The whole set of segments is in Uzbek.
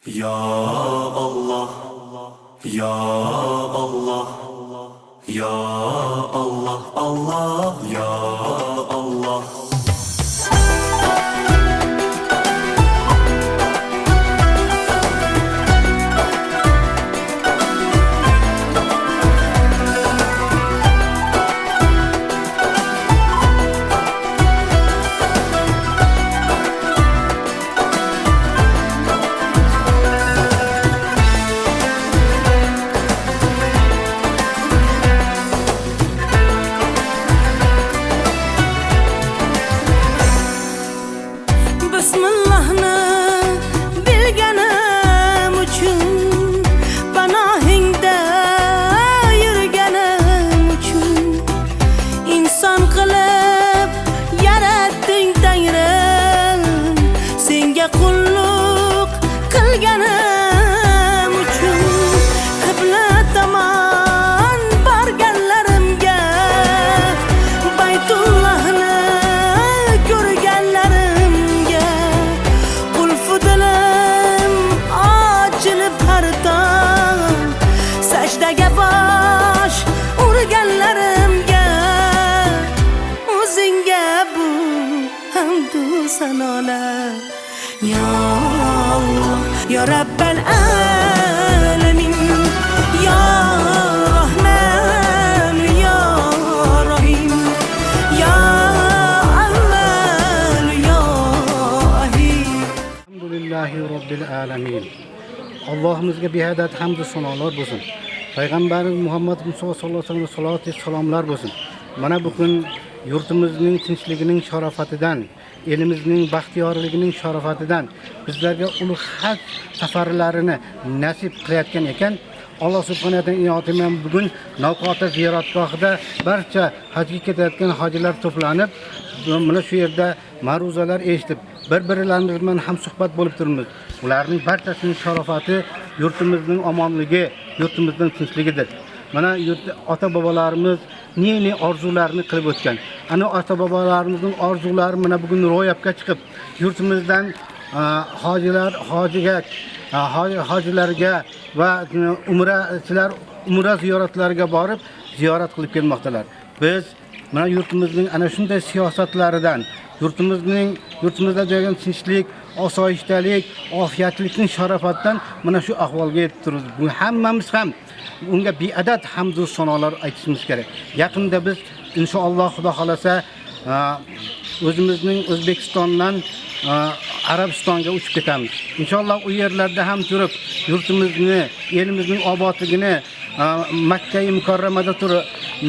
Ya Allah, Ya Allah, Ya Allah, Allah, Ya Allah. Bismillahni bilganim uchun, panohingda yurganim uchun, inson qilib yaratding Tangrim, senga qulluq qilganim uchun, qibla tomon borganlarimga, Baytullahni ko'rganlarimga, qulfu dilim ochilib har tong, sajdaga bosh urganlarimga, o'zingga bu hamdu sanolar. Ya Allah, Ya Rabbal alamin, Ya Rahman, Ya Rahim, Ya Awwal, Ya Ahir. Alhamdulillahi Rabbil alamin. Allohimizga behadat hamd sanolar bo'lsin. Payg'ambarimiz Muhammad Muso sallallohu alayhi vasallam salovat va salomlar bo'lsin. Mana bugun yurtimizning tinchligining sharofatidan, elimizning baxtiyorligining sharofatidan bizlarga ulug' haj safarlarini nasib qilayotgan ekan, Alloh subhanahu va taolo inoyati bilan bugun Navqota ziyoratgohida barcha hajga ketayotgan hojilar to'planib, mana shu yerda ma'ruzalar eshitib, bir-birlarimiz bilan ham suhbat bo'lib turibmiz. Ularning barchasining sharofati yurtimizning omonligi, yurtimizning tinchligidir. Mana ota-bobolarimiz ne orzularni qilib o'tgan. Ana ota-bobolarimizning orzulari mana bugun ro'yobga chiqib, yurtimizdan hojilarga va umra ziyoratlariga borib ziyorat qilib kelmoqdalar. Biz mana yurtimizning ana shunday siyosatlaridan, yurtimizda joygan tinchlik, osoyishtalik, ofiyatlikning sharofatidan mana shu ahvolga yetib turibmiz. Bu hammamiz ham unga beadad hamd va sanolar aytishimiz kerak. Yaqinda biz inshaalloh Xudo xolasa o'zimizning O'zbekistondan Arabistonga uchib ketamiz. Inshaalloh u yerlarda ham turib, yurtimizni, elimizning obodligini Makka-i Mukarramada turib,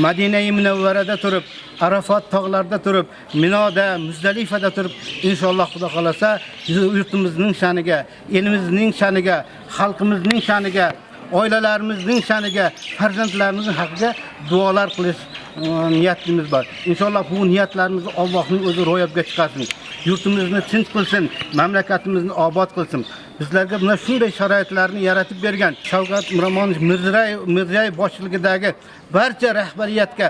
Madina-i Munawvarada turib, Arafat tog'larida turib, Minoda, Muzdalifada turib, inshaalloh Xudo xolasa yurtimizning shaniga, elimizning shaniga, xalqimizning shaniga, oilalarimizning shaniga, farzandlarimizning haqqiga duolar qilish niyatimiz bor. Inshaalloh bu niyatlarimizni Allohning o'zi ro'yobga chiqarsin. Yurtimizni tinch qilsin, mamlakatimizni obod qilsin. Bizlarga mana shunday sharoitlarni yaratib bergan Shavkat Miromonovich Mirziyoyev boshchiligidagi barcha rahbariyatga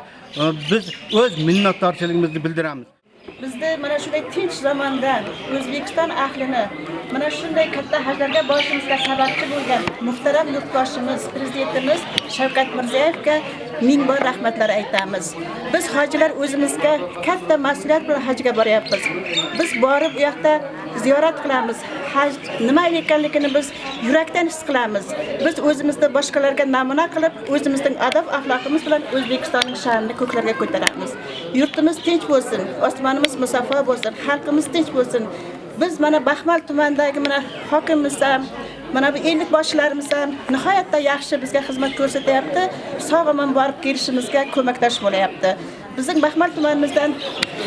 biz o'z minnatdorchiligimizni bildiramiz. Bizda mana shunday tinch zamonda O'zbekiston ahlini mana shunday katta hajlarga borishimizga sababchi bo'lgan muhtaram yurtboshimiz, prezidentimiz Shavkat Mirziyoyevga ming bor rahmatlar aytamiz. Biz hojilar o'zimizga katta mas'uliyat bilan hajga boryapmiz. Biz borib u yoqda ziyorat qilamiz. Haj nima ekanligini biz yurakdan his qilamiz. Biz o'zimizda boshqalarga namuna qilib, o'zimizning adab axloqimiz bilan O'zbekistonning sha'nini ko'klarga ko'taramiz. Yurtimiz tinch bo'lsin, osmonimiz musaffo bo'lsin, xalqimiz tinch bo'lsin. Biz mana Baxmal tumanidagi mana hokimimiz ham, mana bu ellik boshlarimiz ham nihoyatda yaxshi bizga xizmat ko'rsatyapti. Sog'omon borib kelishimizga ko'maktash bo'layapti. Bizning Baxmal tumanimizdan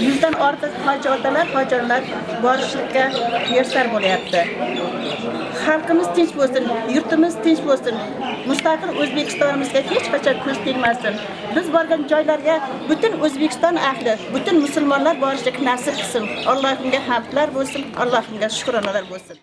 100 dan ortiq hoji otalar, hojilar borishlikka muyassar bo'layapti. Xalqimiz tinch bo'lsin, yurtimiz tinch bo'lsin. Mustaqil O'zbekistonimizga hech qachon ko'z tegmasin. Biz borgan joylarga butun O'zbekiston ahli, butun musulmonlar borishlik nasib qilsin. Allohga hamdlar bo'lsin, Allohga shukronalar bo'lsin.